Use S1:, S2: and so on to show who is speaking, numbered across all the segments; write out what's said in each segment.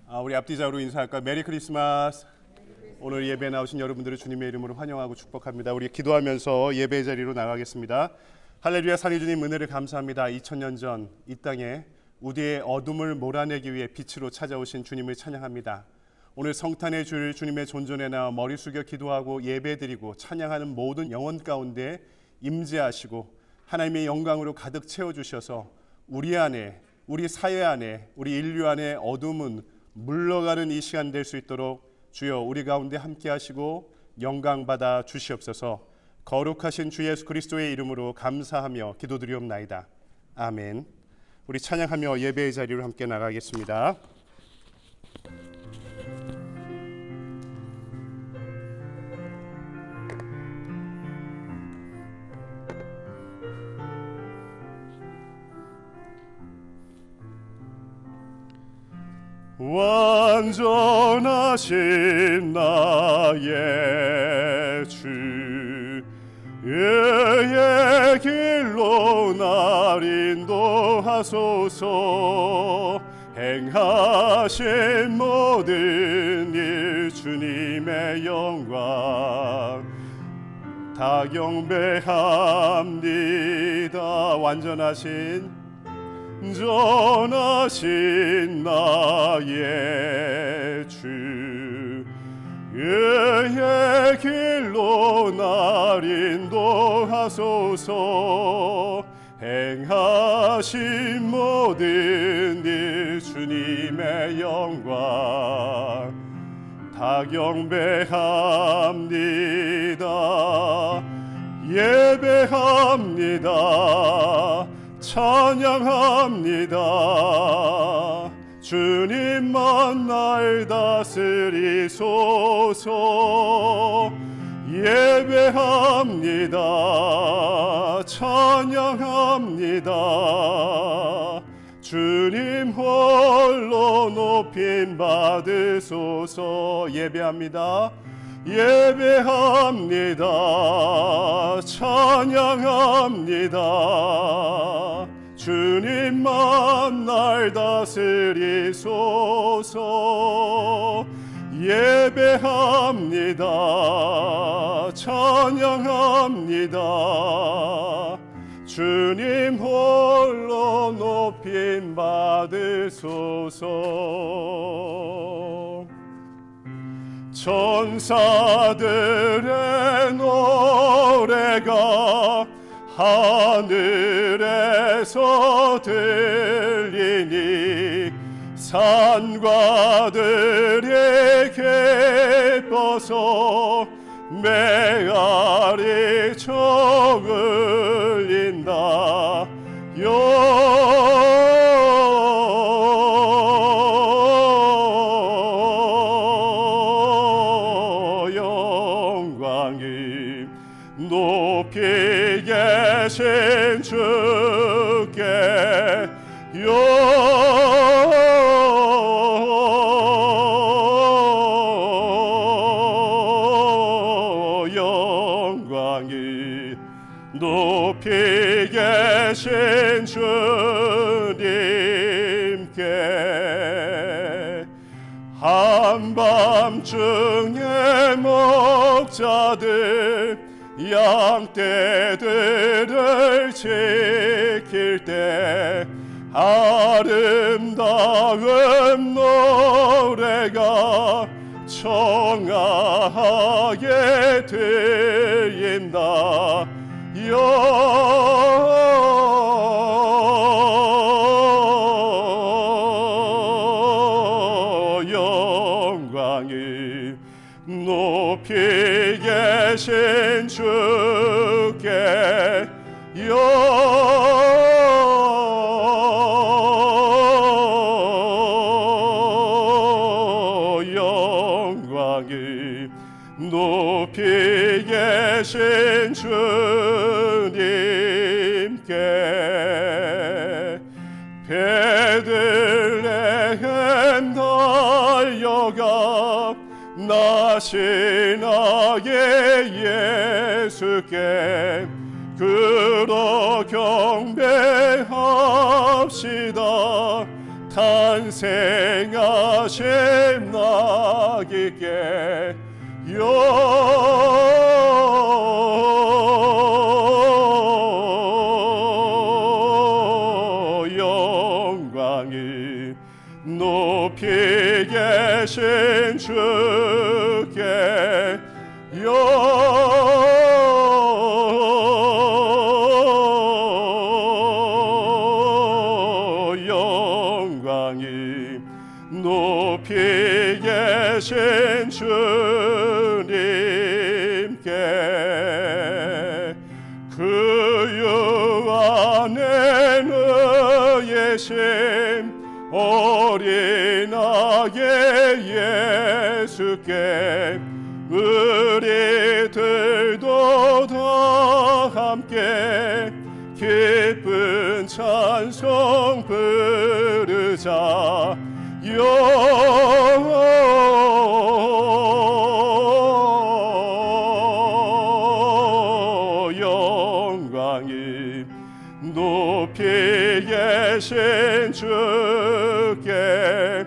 S1: 우리 앞뒤자로 인사할까? 메리 크리스마스. 오늘 예배에 나오신 여러분들을 주님의 이름으로 환영하고 축복합니다. 우리 기도하면서 예배 자리로 나가겠습니다. 할렐루야. 상위 주님 은혜를 감사합니다. 2000년 전 이 땅에 우리의 어둠을 몰아내기 위해 빛으로 찾아오신 주님을 찬양합니다. 오늘 성탄의 주일 주님의 존전에 나와 머리 숙여 기도하고 예배드리고 찬양하는 모든 영혼 가운데 임재하시고 하나님의 영광으로 가득 채워주셔서 우리 안에, 우리 사회 안에, 우리 인류 안에 어둠은 물러가는 이 시간 될 수 있도록 주여 우리 가운데 함께 하시고 영광 받아 주시옵소서. 거룩하신 주 예수 그리스도의 이름으로 감사하며 기도드리옵나이다. 아멘. 우리 찬양하며 예배의 자리로 함께 나가겠습니다. 완전하신 나의 주 의의 길로 날 인도하소서. 행하신 모든 일 주님의 영광 다 경배합니다. 완전하신 나의 주 의의 길로 날 인도하소서. 행하신 모든 일 주님의 영광 다 경배합니다. 예배합니다. 찬양합니다. 주님만 날 다스리소서. 예배합니다. 찬양합니다. 주님 홀로 높임 받으소서. 예배합니다. 예배합니다. 찬양합니다. 주님만 날 다스리소서. 예배합니다. 찬양합니다. 주님 홀로 높임 받으소서. 천사들의 노래가 하늘에서 들리니 산과 들이 기뻐서 메아리 저울린다. 영광이 높이 계신 주께 영광이 높이 계신 주님께 한밤중에 목자들 양떼들을 지킬 때 아름다운 노래가 청아하게 들린다. 영광이 높이 계신 주께 영광이 높이 계신 주님께 베들레헴 달려가 나시나의 예수께 그러 경배합시다. 탄생하심 나기께 영광이 높이 계신 주께 영광이 높이 계신 주님께 그 유 안에 의심 어린 아기 예수께 우리들도 다 함께 기쁜 찬송 부르자 영광이 높이 계신 주께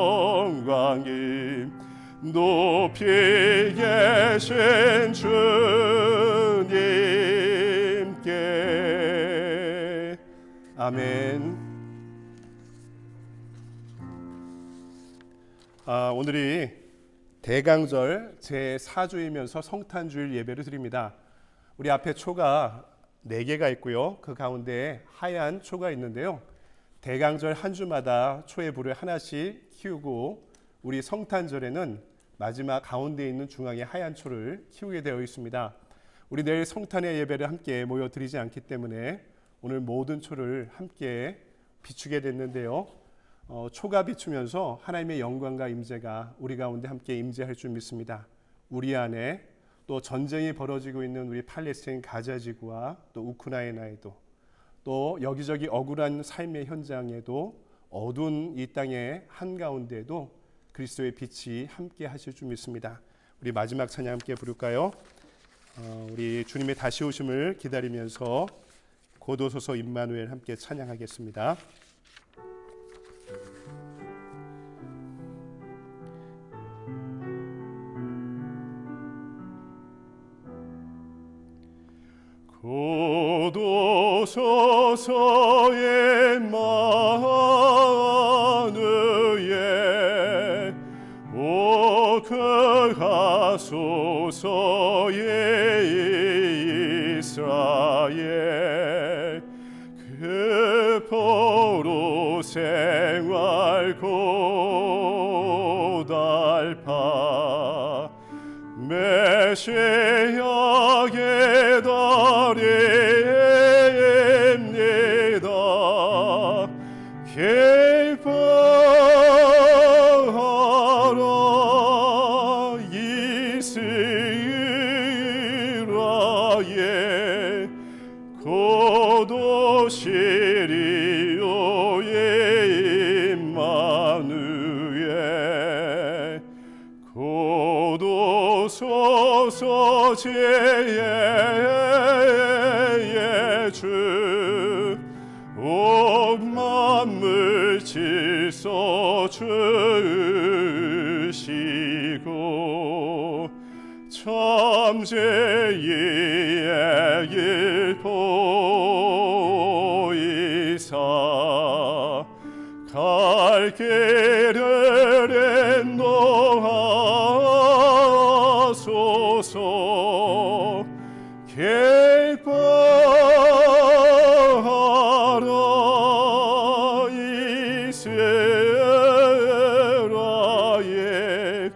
S1: 영광이 높이 계신 주님께 아멘. 오늘이 대강절 제4주이면서 성탄주일 예배를 드립니다. 우리 앞에 초가 4개가 있고요. 그 가운데 하얀 초가 있는데요. 대강절 한 주마다 초의 불을 하나씩 키우고 우리 성탄절에는 마지막 가운데 있는 중앙에 하얀 초를 키우게 되어 있습니다. 우리 내일 성탄의 예배를 함께 모여 드리지 않기 때문에 오늘 모든 초를 함께 비추게 됐는데요. 초가 비추면서 하나님의 영광과 임재가 우리 가운데 함께 임재할 줄 믿습니다. 우리 안에 또 전쟁이 벌어지고 있는 우리 팔레스타인 가자 지구와 또 우크라이나에도 또 여기저기 억울한 삶의 현장에도 어두운 이 땅의 한가운데에도 그리스도의 빛이 함께 하실 줄 믿습니다. 우리 마지막 찬양 함께 부를까요? 우리 주님의 다시 오심을 기다리면서 곧 오소서 임마누엘 함께 찬양하겠습니다. 곧 오소서 임마누엘 오크하소서 이스라엘 그 포로 생활 고달파 메시아의 달입니다. 기뻐하라 이스라엘 곧 오시리요 임마누엘 곧 오소서 지혜의 주 온 만물 질서 주시고 참제의 길 보이사 갈 길을 인도하소서 기뻐하라 이스라엘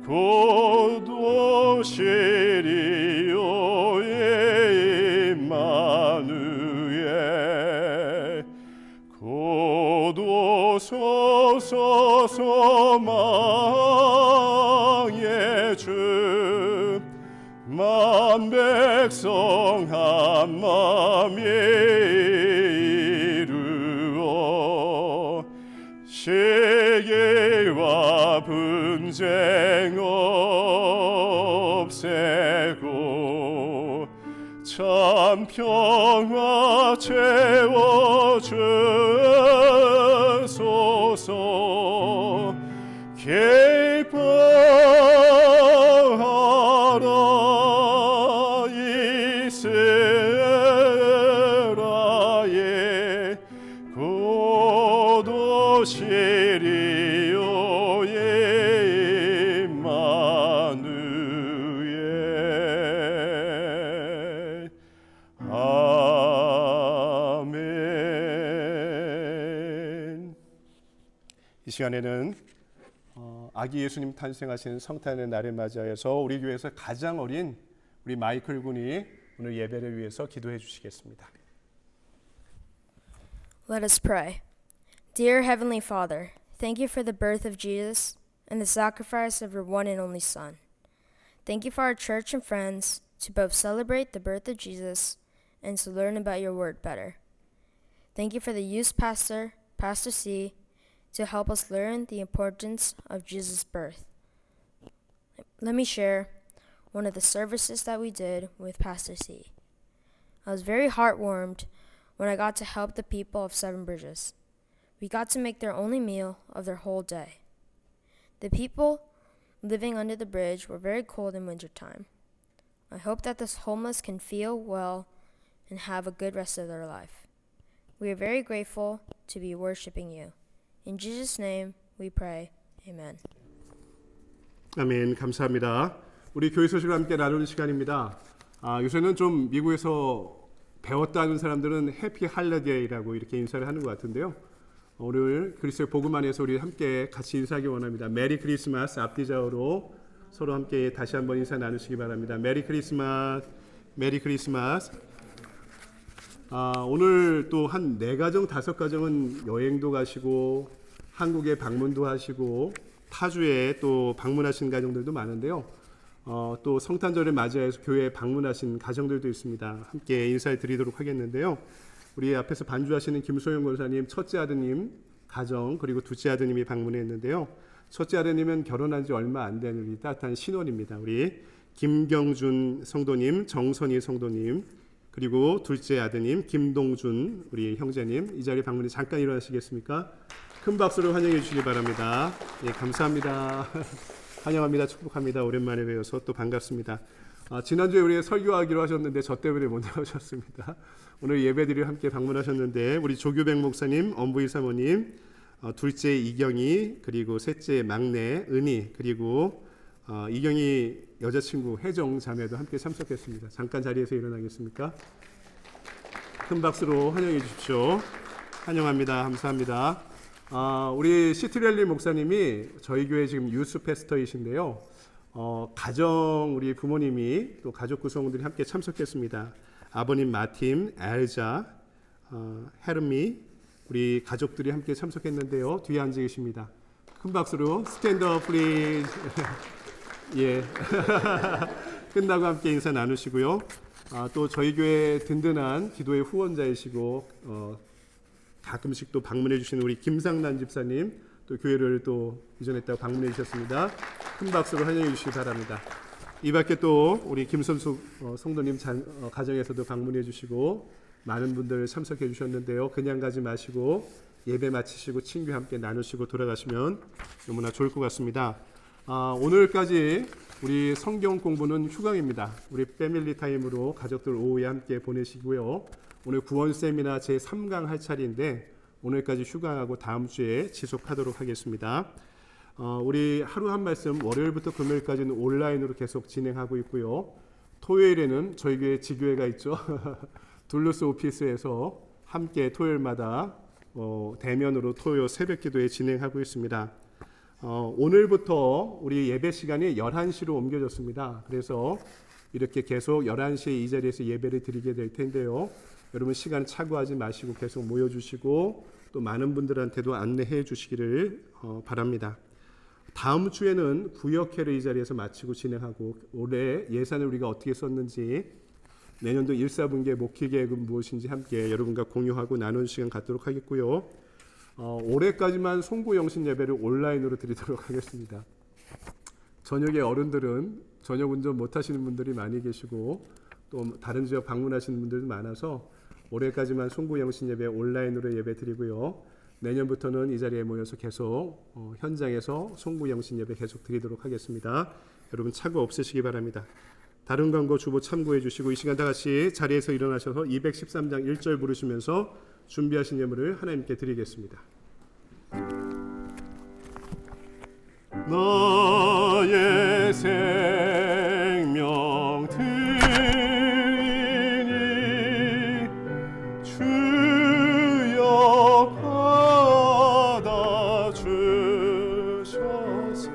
S1: 곧 오시리요 임마누엘 곧 오소서 소망의 주 만 백성 한 마음이 이루어 시기와 분쟁 전쟁 없애고 참 평화 채워주소서. 기뻐하라 이스라엘, 곧 오시리요 임마누엘. 아멘. 이 시간에는 아기 예수님 탄생하신 성탄의 날을 맞이하여서 우리 교회에서 가장 어린 우리 마이클 군이 오늘 예배를 위해서 기도해 주시겠습니다.
S2: Let us pray. Dear Heavenly Father, thank you for the birth of Jesus and the sacrifice of your one and only Son. Thank you for our church and friends to both celebrate the birth of Jesus and to learn about your word better. Thank you for the youth pastor, Pastor C, to help us learn the importance of Jesus' birth. Let me share one of the services that we did with Pastor C. I was very heartwarmed when I got to help the people of Seven Bridges. We got to make their only meal of their whole day. The people living under the bridge were very cold in wintertime. I hope that the homeless can feel well and have a good rest of their life. We are very grateful to be worshiping you. In Jesus' name we pray. Amen.
S1: 아멘. 감사합니다. 우리 교회 소식을 함께 나누는 시간입니다. 요새는 좀 미국에서 배웠다는 사람들은 해피 할리데이라고 이렇게 인사를 하는 것 같은데요. 오늘 그리스도의 복음 안에서 우리 함께 같이 인사하기 원합니다. 메리 크리스마스 앞뒤좌우로 서로 함께 다시 한번 인사 나누시기 바랍니다. 메리 크리스마스, 메리 크리스마스. 오늘 또 한 4가정, 5가정은 여행도 가시고 한국에 방문도 하시고 타주에 또 방문하신 가정들도 많은데요. 또 성탄절을 맞이해서 교회에 방문하신 가정들도 있습니다. 함께 인사를 드리도록 하겠는데요. 우리 앞에서 반주하시는 김소영 권사님 첫째 아드님 가정 그리고 둘째 아드님이 방문했는데요. 첫째 아드님은 결혼한 지 얼마 안 된 우리 따뜻한 신혼입니다. 우리 김경준 성도님, 정선희 성도님 그리고 둘째 아드님 김동준 우리 형제님 이 자리에 방문해 잠깐 일어나시겠습니까? 큰 박수로 환영해 주시기 바랍니다. 예, 감사합니다. 환영합니다. 축복합니다. 오랜만에 뵈어서 또 반갑습니다. 지난주에 우리 설교하기로 하셨는데 저 때문에 못 나오셨습니다. 오늘 예배드리러 함께 방문하셨는데 우리 조규백 목사님, 엄부이 사모님, 둘째 이경이 그리고 셋째 막내 은희 그리고 이경이 여자친구 혜정 자매도 함께 참석했습니다. 잠깐 자리에서 일어나겠습니까? 큰 박수로 환영해 주십시오. 환영합니다. 감사합니다. 우리 시트렐리 목사님이 저희 교회 지금 유스 패스터이신데요. 가정 우리 부모님이 또 가족 구성원들이 함께 참석했습니다. 아버님 마팀, 엘자, 헤르미 우리 가족들이 함께 참석했는데요. 뒤에 앉아 계십니다. 큰 박수로 스탠드업 플리즈. 예. 끝나고 함께 인사 나누시고요. 또 저희 교회 든든한 기도의 후원자이시고 가끔씩 또 방문해 주시는 우리 김상란 집사님 또 교회를 또 이전했다고 방문해 주셨습니다. 큰 박수로 환영해 주시기 바랍니다. 이 밖에 또 우리 김선숙 성도님 가정에서도 방문해 주시고 많은 분들 참석해 주셨는데요. 그냥 가지 마시고 예배 마치시고 친구와 함께 나누시고 돌아가시면 너무나 좋을 것 같습니다. 오늘까지 우리 성경 공부는 휴강입니다. 우리 패밀리 타임으로 가족들 오후에 함께 보내시고요. 오늘 구원 세미나 제3강 할 차례인데 오늘까지 휴강하고 다음 주에 지속하도록 하겠습니다. 우리 하루 한 말씀 월요일부터 금요일까지는 온라인으로 계속 진행하고 있고요. 토요일에는 저희 교회 지교회가 있죠. 둘루스 오피스에서 함께 토요일마다 대면으로 토요 새벽 기도회 진행하고 있습니다. 오늘부터 우리 예배 시간이 11시로 옮겨졌습니다. 그래서 이렇게 계속 11시에 이 자리에서 예배를 드리게 될 텐데요. 여러분 시간 착오하지 마시고 계속 모여주시고 또 많은 분들한테도 안내해 주시기를 바랍니다. 다음 주에는 구역회를 이 자리에서 마치고 진행하고 올해 예산을 우리가 어떻게 썼는지 내년도 1, 4분기의 목회 계획은 무엇인지 함께 여러분과 공유하고 나누는 시간 갖도록 하겠고요. 올해까지만 송구영신 예배를 온라인으로 드리도록 하겠습니다. 저녁에 어른들은 저녁 운전 못 하시는 분들이 많이 계시고 또 다른 지역 방문하시는 분들도 많아서 올해까지만 송구 영신 예배 온라인으로 예배 드리고요. 내년부터는 이 자리에 모여서 계속 현장에서 송구 영신 예배 계속 드리도록 하겠습니다. 여러분 착오 없으시기 바랍니다. 다른 광고 주보 참고해 주시고 이 시간 다 같이 자리에서 일어나셔서 213장 1절 부르시면서 준비하신 예물을 하나님께 드리겠습니다. 나의 생명 드리니 주여 받아 주셔서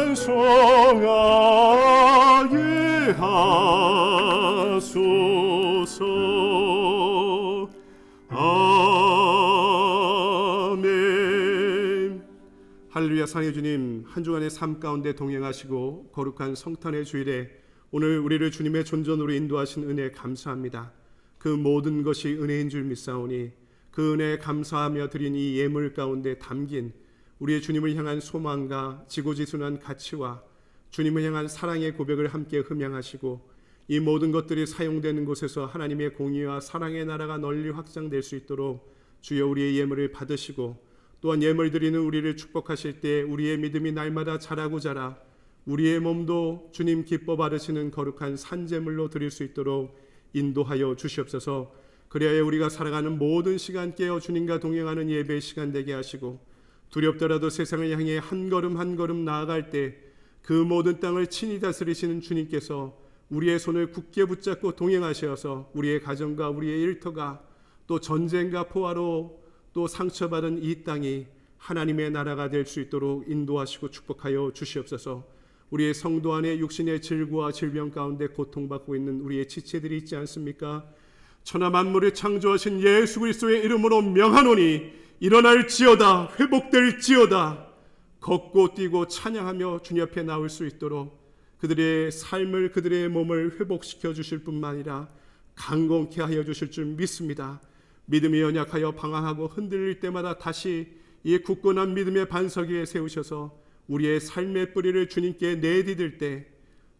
S1: 찬송하게 하소서. 아멘. 할렐루야. 사랑의 주님, 한 주간의 삶 가운데 동행하시고 거룩한 성탄의 주일에 오늘 우리를 주님의 존전으로 인도하신 은혜 감사합니다. 그 모든 것이 은혜인 줄 믿사오니 그 은혜에 감사하며 드린 이 예물 가운데 담긴 우리의 주님을 향한 소망과 지고지순한 가치와 주님을 향한 사랑의 고백을 함께 흠양하시고 이 모든 것들이 사용되는 곳에서 하나님의 공의와 사랑의 나라가 널리 확장될 수 있도록 주여 우리의 예물을 받으시고 또한 예물 드리는 우리를 축복하실 때 우리의 믿음이 날마다 자라고 자라 우리의 몸도 주님 기뻐 받으시는 거룩한 산제물로 드릴 수 있도록 인도하여 주시옵소서. 그리하여 우리가 살아가는 모든 시간 깨어 주님과 동행하는 예배의 시간 되게 하시고 두렵더라도 세상을 향해 한 걸음 한 걸음 나아갈 때 그 모든 땅을 친히 다스리시는 주님께서 우리의 손을 굳게 붙잡고 동행하셔서 우리의 가정과 우리의 일터가 또 전쟁과 포화로 또 상처받은 이 땅이 하나님의 나라가 될 수 있도록 인도하시고 축복하여 주시옵소서. 우리의 성도 안에 육신의 질고와 질병 가운데 고통받고 있는 우리의 지체들이 있지 않습니까? 천하 만물을 창조하신 예수 그리스도의 이름으로 명하노니 일어날지어다, 회복될지어다. 걷고 뛰고 찬양하며 주님 앞에 나올 수 있도록 그들의 삶을 그들의 몸을 회복시켜 주실 뿐만 아니라 강건케 하여 주실 줄 믿습니다. 믿음이 연약하여 방황하고 흔들릴 때마다 다시 이 굳건한 믿음의 반석 위에 세우셔서 우리의 삶의 뿌리를 주님께 내디딜 때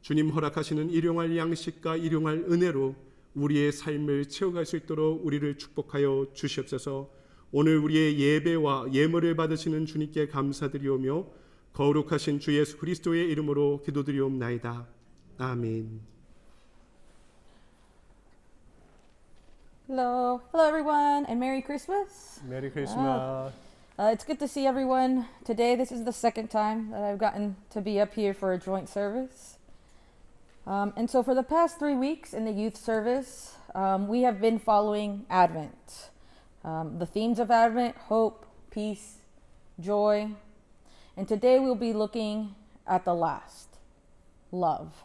S1: 주님 허락하시는 일용할 양식과 일용할 은혜로 우리의 삶을 채워갈 수 있도록 우리를 축복하여 주시옵소서. 오늘 우리의 예배와 예물을 받으시는 주님께 감사드리오며 거룩하신 주 예수 그리스도의 이름으로 기도드리옵나이다. 아멘.
S3: Hello everyone, and Merry Christmas.
S1: 메리 크리스마스.
S3: It's good to see everyone today. This is the second time that I've gotten to be up here for a joint service. And so for the past 3 weeks in the youth service, we have been following Advent. The themes of Advent: hope, peace, joy. And today we'll be looking at the last, love.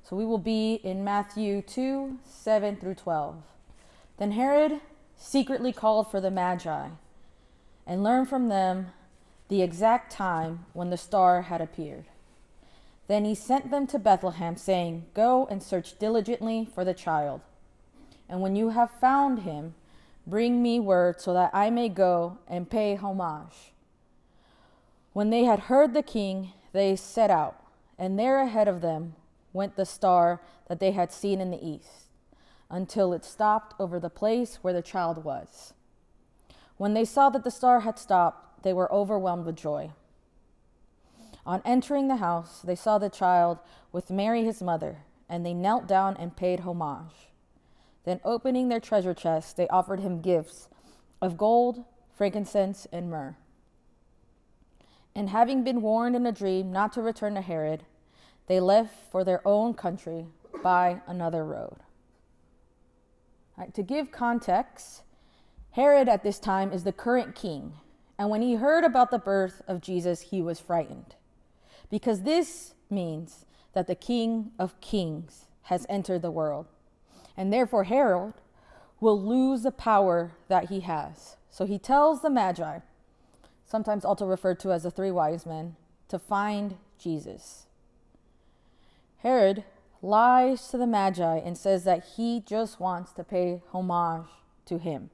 S3: So we will be in Matthew 2, 7 through 12. Then Herod secretly called for the Magi and learned from them the exact time when the star had appeared. Then he sent them to Bethlehem, saying, "Go and search diligently for the child. And when you have found him, bring me word so that I may go and pay homage." When they had heard the king, they set out, and there ahead of them went the star that they had seen in the east, until it stopped over the place where the child was. When they saw that the star had stopped, they were overwhelmed with joy. On entering the house, they saw the child with Mary his mother, and they knelt down and paid homage. Then opening their treasure chests, they offered him gifts of gold, frankincense, and myrrh. And having been warned in a dream not to return to Herod, they left for their own country by another road. To give context, Herod at this time is the current king. And when he heard about the birth of Jesus, he was frightened, because this means that the King of Kings has entered the world. And therefore Herod will lose the power that he has. So he tells the Magi, sometimes also referred to as the 3 wise men, to find Jesus. Herod lies to the Magi and says that he just wants to pay homage to him.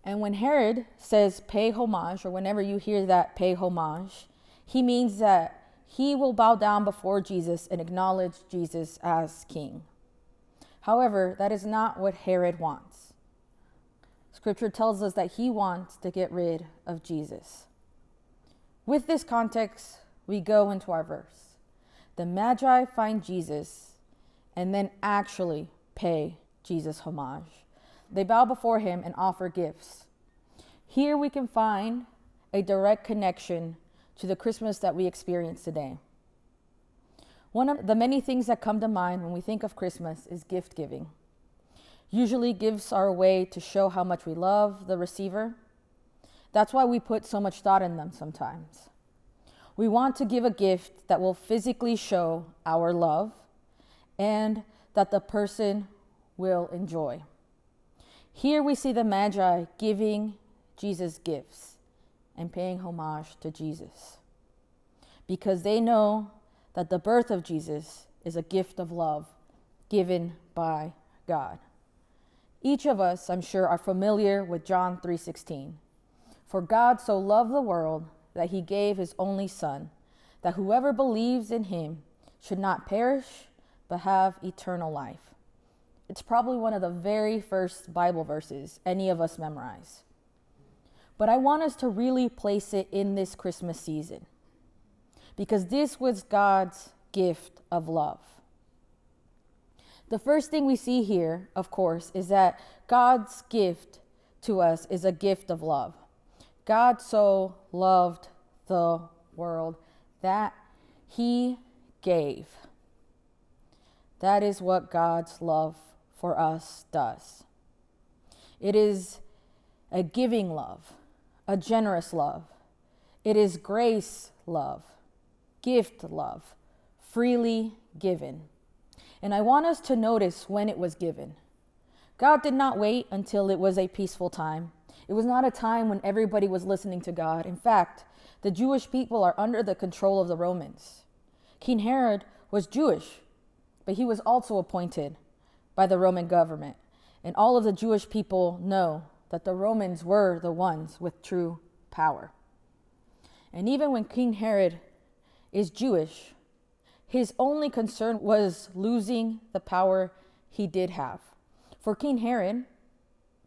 S3: And when Herod says pay homage, or whenever you hear that pay homage, he means that he will bow down before Jesus and acknowledge Jesus as king. However, that is not what Herod wants. Scripture tells us that he wants to get rid of Jesus. With this context, we go into our verse. The Magi find Jesus and then actually pay Jesus homage. They bow before him and offer gifts. Here we can find a direct connection to the Christmas that we experience today. One of the many things that come to mind when we think of Christmas is gift giving. Usually gifts are a way to show how much we love the receiver. That's why we put so much thought in them sometimes. We want to give a gift that will physically show our love and that the person will enjoy. Here we see the Magi giving Jesus gifts and paying homage to Jesus because they know that the birth of Jesus is a gift of love given by God. Each of us, I'm sure, are familiar with John 3:16. For God so loved the world that he gave his only Son, that whoever believes in him should not perish, but have eternal life. It's probably one of the very first Bible verses any of us memorize. But I want us to really place it in this Christmas season, because this was God's gift of love. The first thing we see here, of course, is that God's gift to us is a gift of love. God so loved the world that he gave. That is what God's love for us does. It is a giving love, a generous love. It is grace love, gift love, freely given. And I want us to notice when it was given. God did not wait until it was a peaceful time. It was not a time when everybody was listening to God. In fact, the Jewish people are under the control of the Romans. King Herod was Jewish, but he was also appointed by the Roman government. And all of the Jewish people know that the Romans were the ones with true power. And even when King Herod is Jewish, his only concern was losing the power he did have. For King Herod,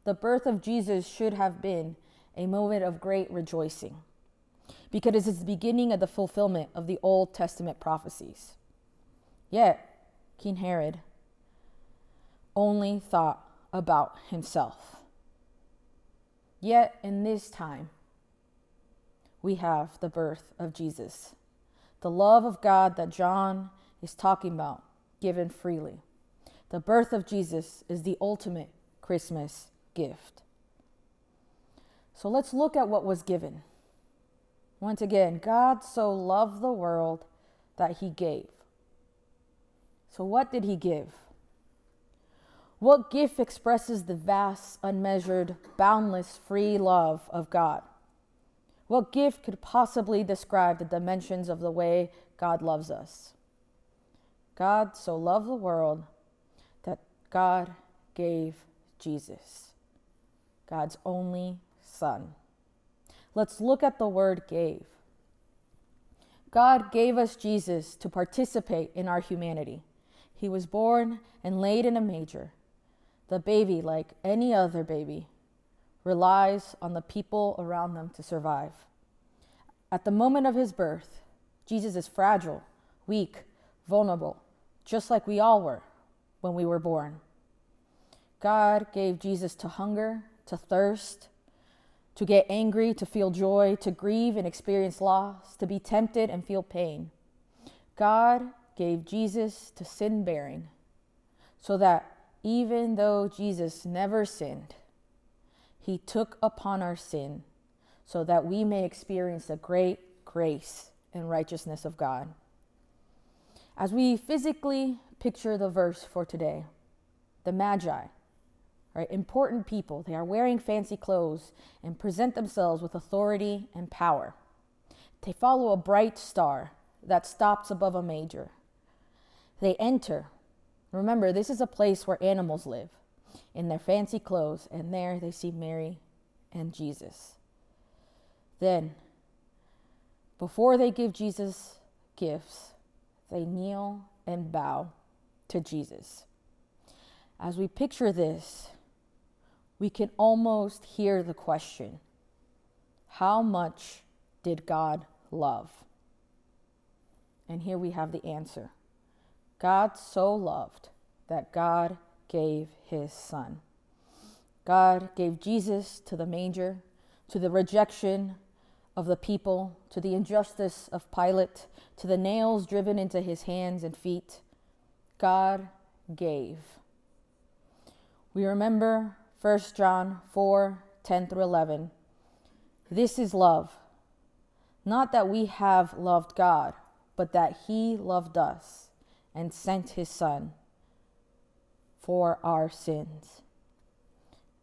S3: the birth of Jesus should have been a moment of great rejoicing, because it is the beginning of the fulfillment of the Old Testament prophecies. Yet, King Herod only thought about himself. Yet, in this time, we have the birth of Jesus, the love of God that John is talking about, given freely. The birth of Jesus is the ultimate Christmas gift. So let's look at what was given. Once again, God so loved the world that he gave. So what did he give? What gift expresses the vast, unmeasured, boundless, free love of God? What gift could possibly describe the dimensions of the way God loves us? God so loved the world that God gave Jesus, God's only Son. Let's look at the word gave. God gave us Jesus to participate in our humanity. He was born and laid in a manger. The baby, like any other baby, relies on the people around them to survive. At the moment of his birth, Jesus is fragile, weak, vulnerable, just like we all were when we were born. God gave Jesus to hunger, to thirst, to get angry, to feel joy, to grieve and experience loss, to be tempted and feel pain. God gave Jesus to sin bearing, so that even though Jesus never sinned, he took upon our sin so that we may experience the great grace and righteousness of God. As we physically picture the verse for today, the Magi, right, important people, they are wearing fancy clothes and present themselves with authority and power. They follow a bright star that stops above a manger. They enter. Remember, this is a place where animals live in their fancy clothes, and there they see Mary and Jesus. Then, before they give Jesus gifts, they kneel and bow to Jesus. As we picture this, we can almost hear the question, how much did God love? And here we have the answer. God so loved that God gave his son. God gave Jesus to the manger, to the rejection of the people, to the injustice of Pilate, to the nails driven into his hands and feet. God gave. We remember 1 John 4:10 through 11. This is love. Not that we have loved God, but that he loved us and sent his son for our sins.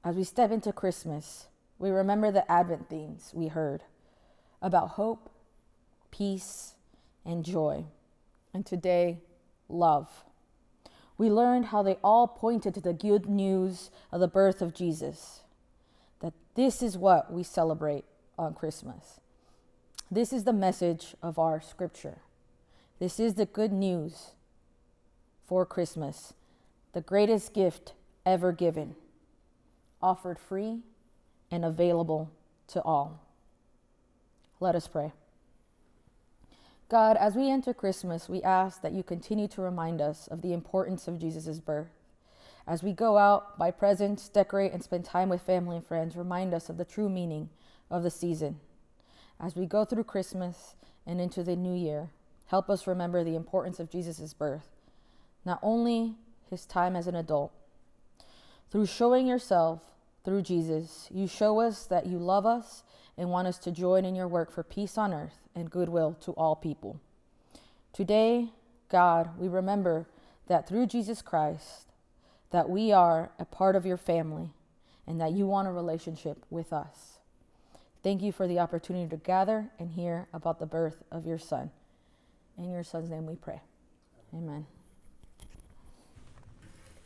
S3: As we step into Christmas, we remember the Advent themes we heard about hope, peace, and joy. And today, love. We learned how they all pointed to the good news of the birth of Jesus, that this is what we celebrate on Christmas. This is the message of our scripture. This is the good news for Christmas, the greatest gift ever given, offered free and available to all. Let us pray. God, as we enter Christmas, we ask that you continue to remind us of the importance of Jesus' birth. As we go out, buy presents, decorate, and spend time with family and friends, remind us of the true meaning of the season. As we go through Christmas and into the new year, help us remember the importance of Jesus' birth, not only his time as an adult. Through showing yourself through Jesus, you show us that you love us and want us to join in your work for peace on earth and goodwill to all people. Today, God, we remember that through Jesus Christ, that we are a part of your family and that you want a relationship with us. Thank you for the opportunity to gather and hear about the birth of your son. In your son's name we pray. Amen.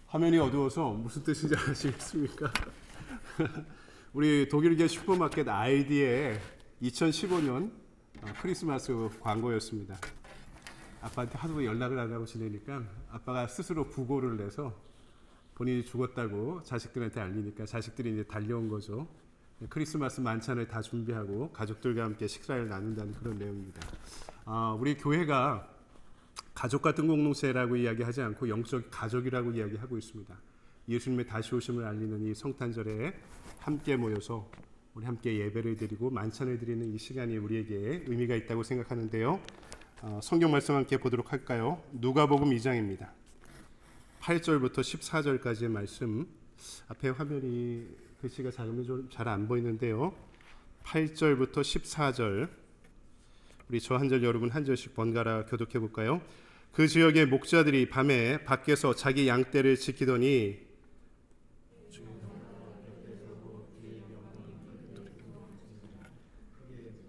S1: 화면이 어두워서 무슨 뜻인지 아시겠습니까? 우리 독일계 슈퍼마켓 아이디의 2015년 크리스마스 광고였습니다. 아빠한테 하도 연락을 안 하고 지내니까 아빠가 스스로 부고를 내서 본인이 죽었다고 자식들한테 알리니까 자식들이 이제 달려온 거죠. 크리스마스 만찬을 다 준비하고 가족들과 함께 식사를 나눈다는 그런 내용입니다. 우리 교회가 가족 같은 공동체라고 이야기하지 않고 영적 가족이라고 이야기하고 있습니다. 예수님의 다시 오심을 알리는 이 성탄절에 함께 모여서 우리 함께 예배를 드리고 만찬을 드리는 이 시간이 우리에게 의미가 있다고 생각하는데요. 성경 말씀 함께 보도록 할까요? 누가복음 2장입니다. 8절부터 14절까지의 말씀. 앞에 화면이 글씨가 작으면 좀 잘 안 보이는데요. 8절부터 14절 우리 저 한 절 여러분 한 절씩 번갈아 교독해 볼까요? 그 지역의 목자들이 밤에 밖에서 자기 양떼를 지키더니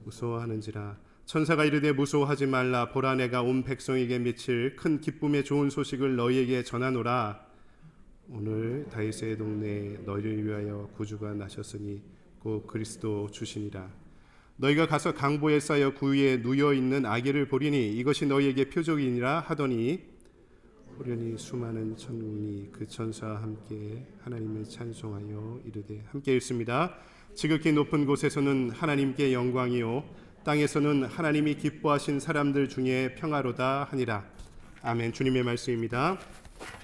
S1: 무서워하는지라 천사가 이르되 무서워하지 말라 보라 내가 온 백성에게 미칠 큰 기쁨의 좋은 소식을 너희에게 전하노라 오늘 다윗의 동네에 너희를 위하여 구주가 나셨으니 곧 그리스도 주시니라 너희가 가서 강보에 쌓여 구유에 누여 있는 아기를 보리니 이것이 너희에게 표적이니라 하더니 호련히 수많은 천군이 그 천사와 함께 하나님을 찬송하여 이르되 함께 읽습니다. 지극히 높은 곳에서는 하나님께 영광이요 땅에서는 하나님이 기뻐하신 사람들 중에 평화로다 하니라. 아멘. 주님의 말씀입니다.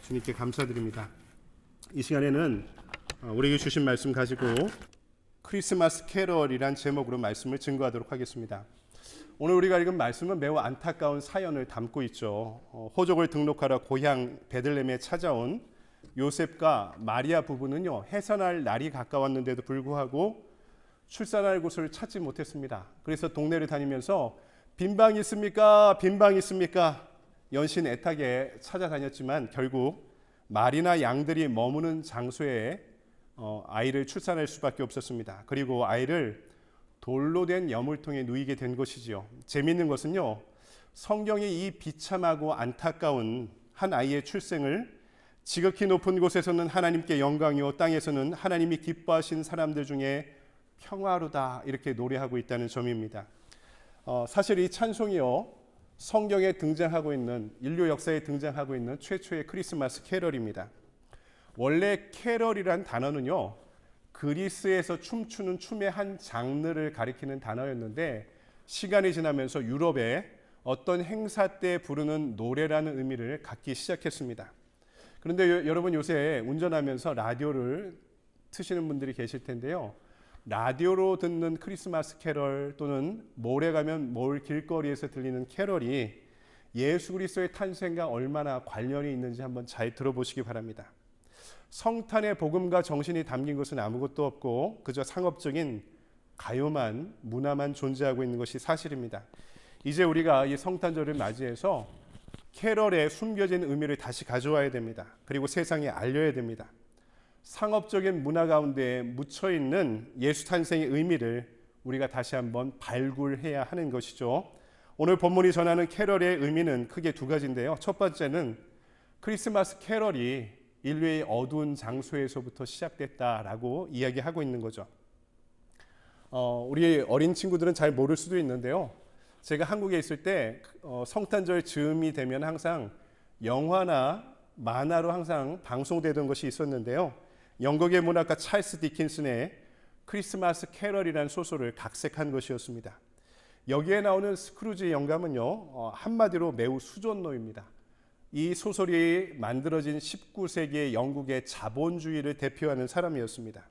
S1: 주님께 감사드립니다. 이 시간에는 우리에게 주신 말씀 가지고 크리스마스 캐럴이란 제목으로 말씀을 증거하도록 하겠습니다. 오늘 우리가 읽은 말씀은 매우 안타까운 사연을 담고 있죠. 호족을 등록하러 고향 베들레헴에 찾아온 요셉과 마리아 부부는요, 해산할 날이 가까웠는데도 불구하고 출산할 곳을 찾지 못했습니다. 그래서 동네를 다니면서 빈방 있습니까? 빈방 있습니까? 연신 애타게 찾아다녔지만 결국 말이나 양들이 머무는 장소에 아이를 출산할 수밖에 없었습니다. 그리고 아이를 돌로 된 여물통에 누이게 된 것이지요. 재미있는 것은요, 성경이 이 비참하고 안타까운 한 아이의 출생을 지극히 높은 곳에서는 하나님께 영광이요 땅에서는 하나님이 기뻐하신 사람들 중에 평화로다 이렇게 노래하고 있다는 점입니다. 사실 이 찬송이요 성경에 등장하고 있는 인류 역사에 등장하고 있는 최초의 크리스마스 캐럴입니다. 원래 캐럴이란 단어는요 그리스에서 춤추는 춤의 한 장르를 가리키는 단어였는데 시간이 지나면서 유럽에 어떤 행사 때 부르는 노래라는 의미를 갖기 시작했습니다. 그런데 여러분 요새 운전하면서 라디오를 트시는 분들이 계실 텐데요. 라디오로 듣는 크리스마스 캐럴 또는 몰에 가면 몰 길거리에서 들리는 캐럴이 예수 그리스도의 탄생과 얼마나 관련이 있는지 한번 잘 들어보시기 바랍니다. 성탄의 복음과 정신이 담긴 것은 아무것도 없고 그저 상업적인 가요만 문화만 존재하고 있는 것이 사실입니다. 이제 우리가 이 성탄절을 맞이해서 캐럴의 숨겨진 의미를 다시 가져와야 됩니다. 그리고 세상에 알려야 됩니다. 상업적인 문화 가운데 묻혀있는 예수 탄생의 의미를 우리가 다시 한번 발굴해야 하는 것이죠. 오늘 본문이 전하는 캐럴의 의미는 크게 두 가지인데요. 첫 번째는 크리스마스 캐럴이 인류의 어두운 장소에서부터 시작됐다라고 이야기하고 있는 거죠. 우리 어린 친구들은 잘 모를 수도 있는데요. 제가 한국에 있을 때 성탄절 즈음이 되면 항상 영화나 만화로 항상 방송되던 것이 있었는데요. 영국의 문학가 찰스 디킨슨의 크리스마스 캐럴이라는 소설을 각색한 것이었습니다. 여기에 나오는 스크루지 영감은요 한마디로 매우 수존노입니다. 이 소설이 만들어진 19세기의 영국의 자본주의를 대표하는 사람이었습니다.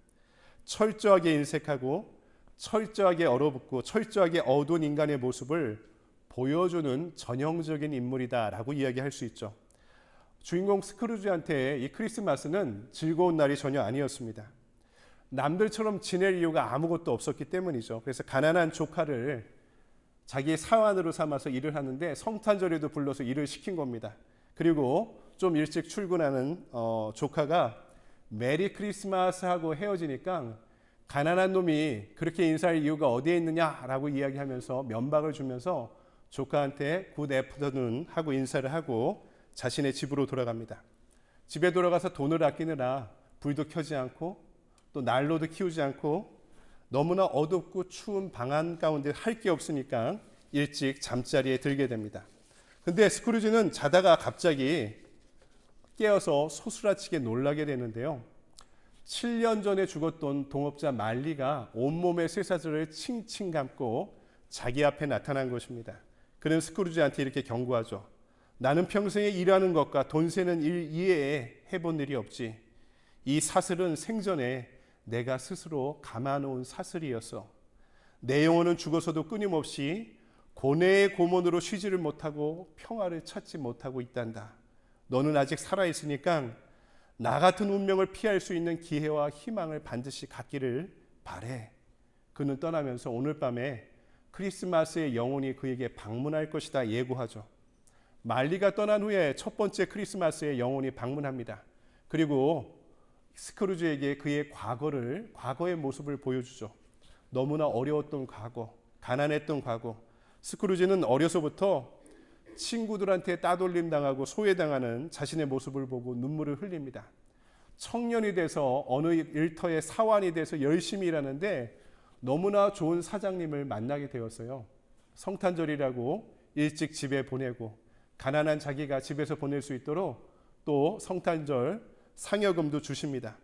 S1: 철저하게 인색하고 철저하게 얼어붙고 철저하게 어두운 인간의 모습을 보여주는 전형적인 인물이다라고 이야기할 수 있죠. 주인공 스크루지한테 이 크리스마스는 즐거운 날이 전혀 아니었습니다. 남들처럼 지낼 이유가 아무것도 없었기 때문이죠. 그래서 가난한 조카를 자기의 사환으로 삼아서 일을 하는데 성탄절에도 불러서 일을 시킨 겁니다. 그리고 좀 일찍 출근하는 조카가 메리 크리스마스 하고 헤어지니까 가난한 놈이 그렇게 인사할 이유가 어디에 있느냐라고 이야기하면서 면박을 주면서 조카한테 굿 애프터눈 하고 인사를 하고 자신의 집으로 돌아갑니다. 집에 돌아가서 돈을 아끼느라 불도 켜지 않고 또 난로도 키우지 않고 너무나 어둡고 추운 방 안 가운데 할 게 없으니까 일찍 잠자리에 들게 됩니다. 근데 스크루지는 자다가 갑자기 깨어서 소스라치게 놀라게 되는데요. 7년 전에 죽었던 동업자 말리가 온몸의 쇠사슬을 칭칭 감고 자기 앞에 나타난 것입니다. 그는 스크루지한테 이렇게 경고하죠. 나는 평생에 일하는 것과 돈 세는 일 이외에 해본 일이 없지. 이 사슬은 생전에 내가 스스로 감아놓은 사슬이었어. 내 영혼은 죽어서도 끊임없이 고뇌의 고문으로 쉬지를 못하고 평화를 찾지 못하고 있단다. 너는 아직 살아있으니까 나 같은 운명을 피할 수 있는 기회와 희망을 반드시 갖기를 바래. 그는 떠나면서 오늘 밤에 크리스마스의 영혼이 그에게 방문할 것이다 예고하죠. 말리가 떠난 후에 첫 번째 크리스마스의 영혼이 방문합니다. 그리고 스크루지에게 그의 과거의 모습을 보여주죠. 너무나 어려웠던 과거, 가난했던 과거. 스크루지는 어려서부터 친구들한테 따돌림 당하고 소외당하는 자신의 모습을 보고 눈물을 흘립니다. 청년이 돼서 어느 일터의 사원이 돼서 열심히 일하는데 너무나 좋은 사장님을 만나게 되었어요. 성탄절이라고 일찍 집에 보내고 가난한 자기가 집에서 보낼 수 있도록 또 성탄절 상여금도 주십니다.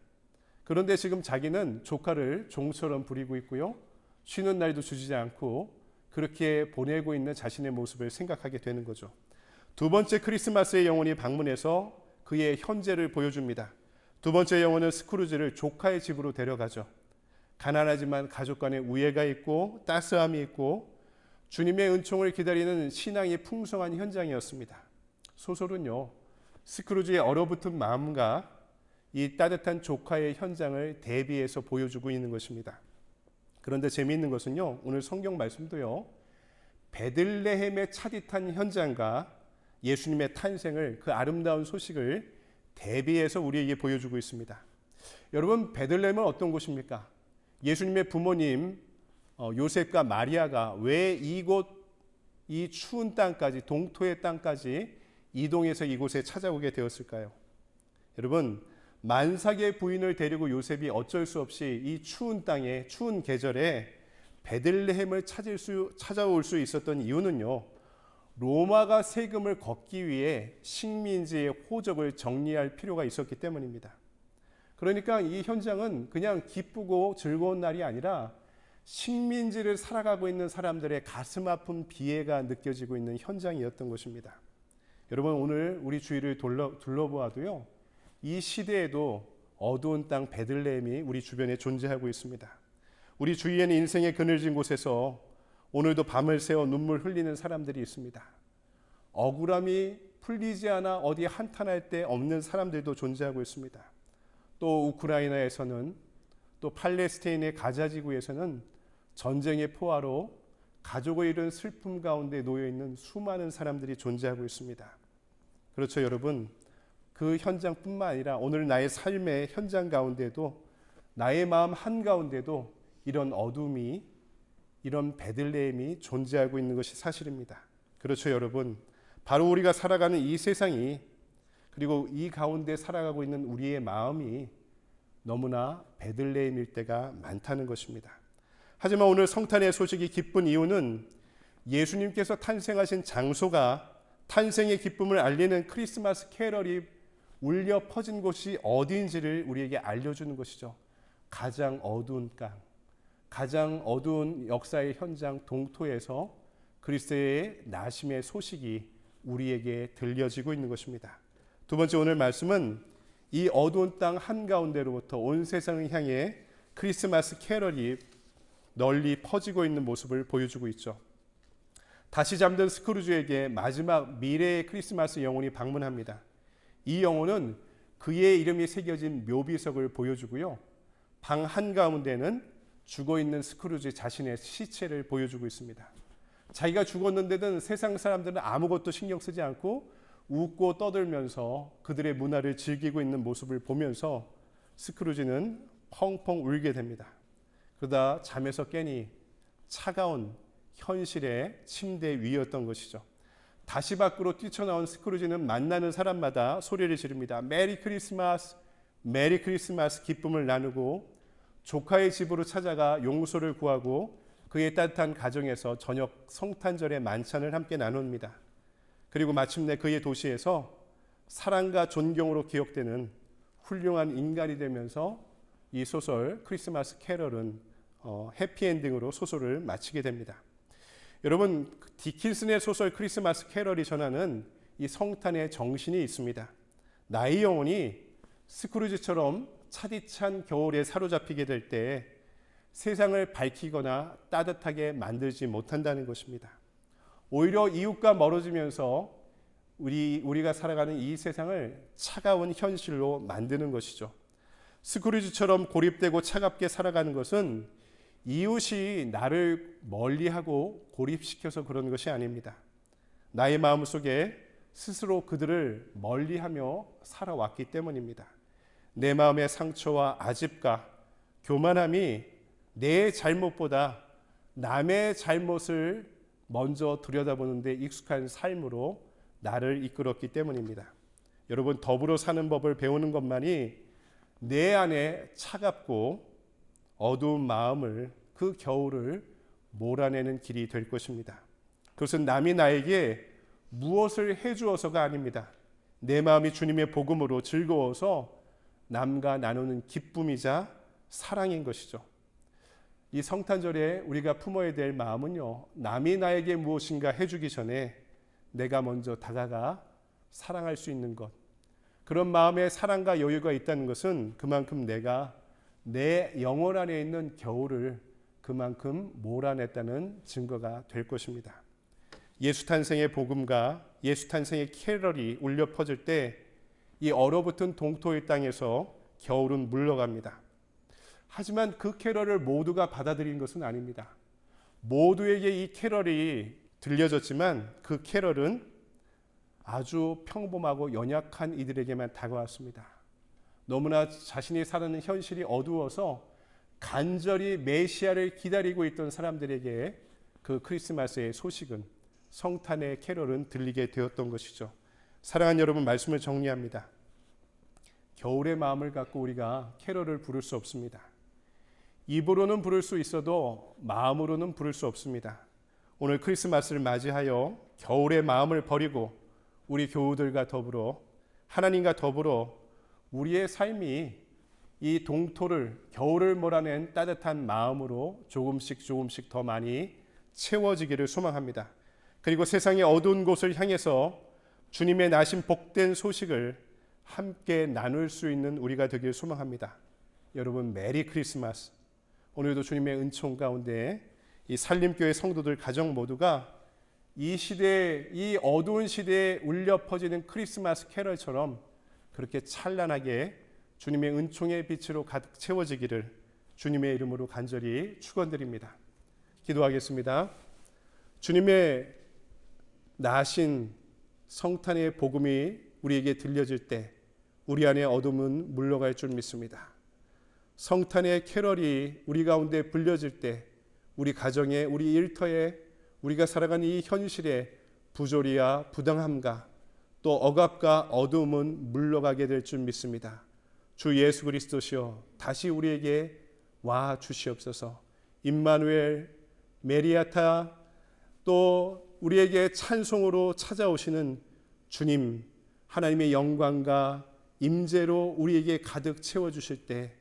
S1: 그런데 지금 자기는 조카를 종처럼 부리고 있고요. 쉬는 날도 주지 않고 그렇게 보내고 있는 자신의 모습을 생각하게 되는 거죠. 두 번째 크리스마스의 영혼이 방문해서 그의 현재를 보여줍니다. 두 번째 영혼은 스크루지를 조카의 집으로 데려가죠. 가난하지만 가족 간에 우애가 있고 따스함이 있고 주님의 은총을 기다리는 신앙이 풍성한 현장이었습니다. 소설은요, 스크루지의 얼어붙은 마음과 이 따뜻한 조카의 현장을 대비해서 보여주고 있는 것입니다. 그런데 재미있는 것은요, 오늘 성경 말씀도요, 베들레헴의 차디탄 현장과 예수님의 탄생을 그 아름다운 소식을 대비해서 우리에게 보여주고 있습니다. 여러분, 베들레헴은 어떤 곳입니까? 예수님의 부모님 요셉과 마리아가 왜 이곳 이 추운 땅까지 동토의 땅까지 이동해서 이곳에 찾아오게 되었을까요? 여러분, 만삭의 부인을 데리고 요셉이 어쩔 수 없이 이 추운 땅에 추운 계절에 베들레헴을 찾아올 수 있었던 이유는요, 로마가 세금을 걷기 위해 식민지의 호적을 정리할 필요가 있었기 때문입니다. 그러니까 이 현장은 그냥 기쁘고 즐거운 날이 아니라 식민지를 살아가고 있는 사람들의 가슴 아픈 비애가 느껴지고 있는 현장이었던 것입니다. 여러분, 오늘 우리 주위를 둘러보아도요, 이 시대에도 어두운 땅 베들레헴이 우리 주변에 존재하고 있습니다. 우리 주위에는 인생의 그늘진 곳에서 오늘도 밤을 새워 눈물 흘리는 사람들이 있습니다. 억울함이 풀리지 않아 어디 한탄할 데 없는 사람들도 존재하고 있습니다. 또 우크라이나에서는, 또 팔레스타인의 가자 지구에서는 전쟁의 포화로 가족을 잃은 슬픔 가운데 놓여 있는 수많은 사람들이 존재하고 있습니다. 그렇죠, 여러분. 그 현장뿐만 아니라 오늘 나의 삶의 현장 가운데도, 나의 마음 한가운데도 이런 어둠이, 이런 베들레헴이 존재하고 있는 것이 사실입니다. 그렇죠, 여러분. 바로 우리가 살아가는 이 세상이, 그리고 이 가운데 살아가고 있는 우리의 마음이 너무나 베들레헴일 때가 많다는 것입니다. 하지만 오늘 성탄의 소식이 기쁜 이유는 예수님께서 탄생하신 장소가 탄생의 기쁨을 알리는 크리스마스 캐럴이 울려 퍼진 곳이 어디인지를 우리에게 알려주는 것이죠. 가장 어두운 땅, 가장 어두운 역사의 현장 동토에서 그리스도의 나심의 소식이 우리에게 들려지고 있는 것입니다. 두 번째, 오늘 말씀은 이 어두운 땅 한가운데로부터 온 세상을 향해 크리스마스 캐럴이 널리 퍼지고 있는 모습을 보여주고 있죠. 다시 잠든 스크루지에게 마지막 미래의 크리스마스 영혼이 방문합니다. 이 영혼은 그의 이름이 새겨진 묘비석을 보여주고요, 방 한가운데는 죽어있는 스크루지 자신의 시체를 보여주고 있습니다. 자기가 죽었는데도 세상 사람들은 아무것도 신경 쓰지 않고 웃고 떠들면서 그들의 문화를 즐기고 있는 모습을 보면서 스크루지는 펑펑 울게 됩니다. 그러다 잠에서 깨니 차가운 현실의 침대 위였던 것이죠. 다시 밖으로 뛰쳐나온 스크루지는 만나는 사람마다 소리를 지릅니다. 메리 크리스마스, 메리 크리스마스. 기쁨을 나누고 조카의 집으로 찾아가 용서를 구하고 그의 따뜻한 가정에서 저녁 성탄절의 만찬을 함께 나눕니다. 그리고 마침내 그의 도시에서 사랑과 존경으로 기억되는 훌륭한 인간이 되면서 이 소설 크리스마스 캐럴은 해피엔딩으로 소설을 마치게 됩니다. 여러분, 디킨슨의 소설 크리스마스 캐럴이 전하는 이 성탄의 정신이 있습니다. 나의 영혼이 스크루지처럼 차디찬 겨울에 사로잡히게 될 때 세상을 밝히거나 따뜻하게 만들지 못한다는 것입니다. 오히려 이웃과 멀어지면서 우리가 살아가는 이 세상을 차가운 현실로 만드는 것이죠. 스크루지처럼 고립되고 차갑게 살아가는 것은 이웃이 나를 멀리하고 고립시켜서 그런 것이 아닙니다. 나의 마음속에 스스로 그들을 멀리하며 살아왔기 때문입니다. 내 마음의 상처와 아집과 교만함이 내 잘못보다 남의 잘못을 먼저 들여다보는데 익숙한 삶으로 나를 이끌었기 때문입니다. 여러분, 더불어 사는 법을 배우는 것만이 내 안에 차갑고 어두운 마음을, 그 겨울을 몰아내는 길이 될 것입니다. 그것은 남이 나에게 무엇을 해주어서가 아닙니다. 내 마음이 주님의 복음으로 즐거워서 남과 나누는 기쁨이자 사랑인 것이죠. 이 성탄절에 우리가 품어야 될 마음은요, 남이 나에게 무엇인가 해주기 전에 내가 먼저 다가가 사랑할 수 있는 것, 그런 마음에 사랑과 여유가 있다는 것은 그만큼 내가 내 영혼 안에 있는 겨울을 그만큼 몰아냈다는 증거가 될 것입니다. 예수 탄생의 복음과 예수 탄생의 캐럴이 울려 퍼질 때 이 얼어붙은 동토의 땅에서 겨울은 물러갑니다. 하지만 그 캐럴을 모두가 받아들인 것은 아닙니다. 모두에게 이 캐럴이 들려졌지만 그 캐럴은 아주 평범하고 연약한 이들에게만 다가왔습니다. 너무나 자신이 사는 현실이 어두워서 간절히 메시아를 기다리고 있던 사람들에게 그 크리스마스의 소식은, 성탄의 캐럴은 들리게 되었던 것이죠. 사랑하는 여러분, 말씀을 정리합니다. 겨울의 마음을 갖고 우리가 캐럴을 부를 수 없습니다. 입으로는 부를 수 있어도 마음으로는 부를 수 없습니다. 오늘 크리스마스를 맞이하여 겨울의 마음을 버리고 우리 교우들과 더불어 하나님과 더불어 우리의 삶이 이 동토를 겨울을 몰아낸 따뜻한 마음으로 조금씩 더 많이 채워지기를 소망합니다. 그리고 세상의 어두운 곳을 향해서 주님의 나신 복된 소식을 함께 나눌 수 있는 우리가 되길 소망합니다. 여러분, 메리 크리스마스. 오늘도 주님의 은총 가운데 이 산림교회 성도들 가정 모두가 이 시대에, 이 어두운 시대에 울려 퍼지는 크리스마스 캐럴처럼 그렇게 찬란하게 주님의 은총의 빛으로 가득 채워지기를 주님의 이름으로 간절히 축원드립니다. 기도하겠습니다. 주님의 나신 성탄의 복음이 우리에게 들려질 때 우리 안의 어둠은 물러갈 줄 믿습니다. 성탄의 캐럴이 우리 가운데 불려질 때 우리 가정에, 우리 일터에, 우리가 살아가는 이 현실에 부조리와 부당함과 또 억압과 어두움은 물러가게 될 줄 믿습니다. 주 예수 그리스도시여, 다시 우리에게 와 주시옵소서. 임마누엘, 메리아타, 또 우리에게 찬송으로 찾아오시는 주님, 하나님의 영광과 임재로 우리에게 가득 채워주실 때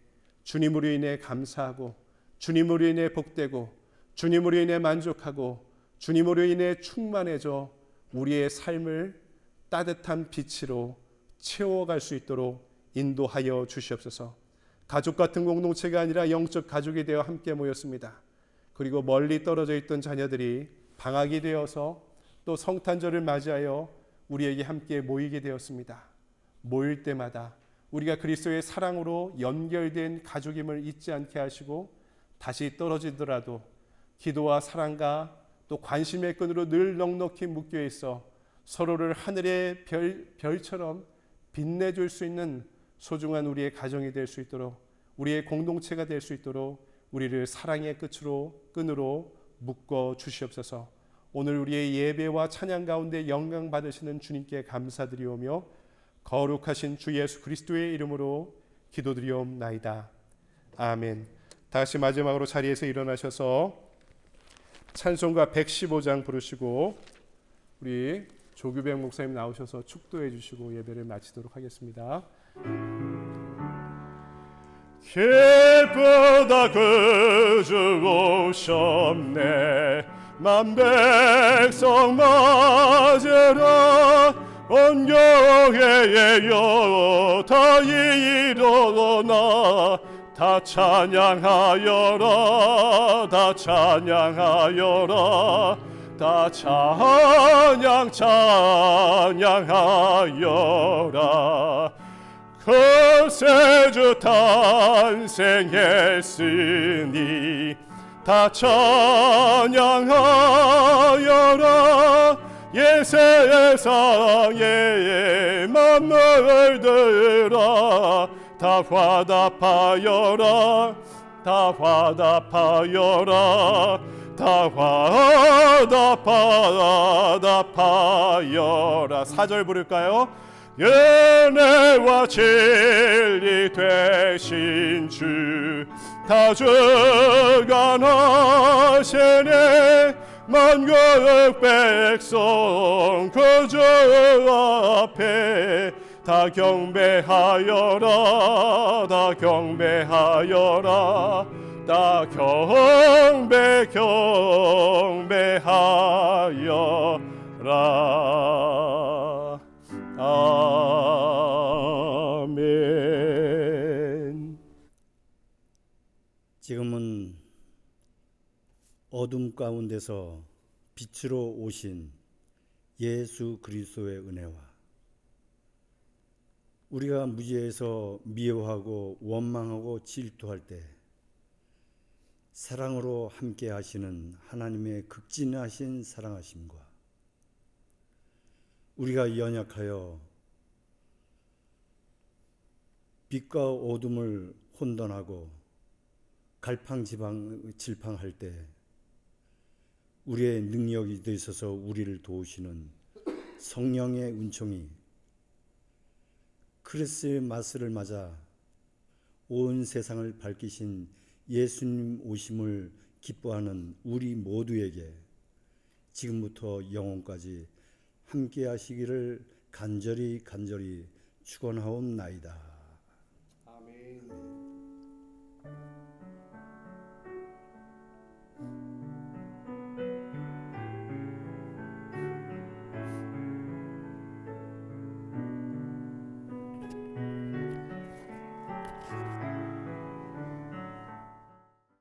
S1: 주님으로 인해 감사하고, 주님으로 인해 복되고, 주님으로 인해 만족하고, 주님으로 인해 충만해져 우리의 삶을 따뜻한 빛으로 채워갈 수 있도록 인도하여 주시옵소서. 가족 같은 공동체가 아니라 영적 가족이 되어 함께 모였습니다. 그리고 멀리 떨어져 있던 자녀들이 방학이 되어서 또 성탄절을 맞이하여 우리에게 함께 모이게 되었습니다. 모일 때마다 우리가 그리스도의 사랑으로 연결된 가족임을 잊지 않게 하시고, 다시 떨어지더라도 기도와 사랑과 또 관심의 끈으로 늘 넉넉히 묶여 있어 서로를 하늘의 별처럼 빛내줄 수 있는 소중한 우리의 가정이 될 수 있도록, 우리의 공동체가 될 수 있도록 우리를 사랑의 끈으로 묶어 주시옵소서. 오늘 우리의 예배와 찬양 가운데 영광 받으시는 주님께 감사드리오며 거룩하신 주 예수 그리스도의 이름으로 기도드리옵나이다. 아멘. 다시 마지막으로 자리에서 일어나셔서 찬송가 115장 부르시고 우리 조규백 목사님 나오셔서 축도해 주시고 예배를 마치도록 하겠습니다. 기쁘다 그주 오셨네, 만 백성 맞으라. 온 교회에 다 일어나 다 찬양하여라, 다 찬양하여라, 다 찬양하여라. 구세주 탄생했으니 다 찬양하여라. 세상에 만물들아 다 화답하여라, 다 화답하여라, 다 화답하여라. 4절 부를까요? 은혜와 진리 되신 주 다 주관하시네. 만국 백성 그주 앞에 다 경배하여라, 다 경배하여라, 다 경배하여라. 아멘.
S4: 지금은 어둠 가운데서 빛으로 오신 예수 그리스도의 은혜와 우리가 무지에서 미워하고 원망하고 질투할 때 사랑으로 함께 하시는 하나님의 극진하신 사랑하심과 우리가 연약하여 빛과 어둠을 혼돈하고 갈팡질팡할 때 우리의 능력이 되셔서 우리를 도우시는 성령의 은총이 크리스마스를 맞아 온 세상을 밝히신 예수님 오심을 기뻐하는 우리 모두에게 지금부터 영원까지 함께 하시기를 간절히 축원하옵나이다.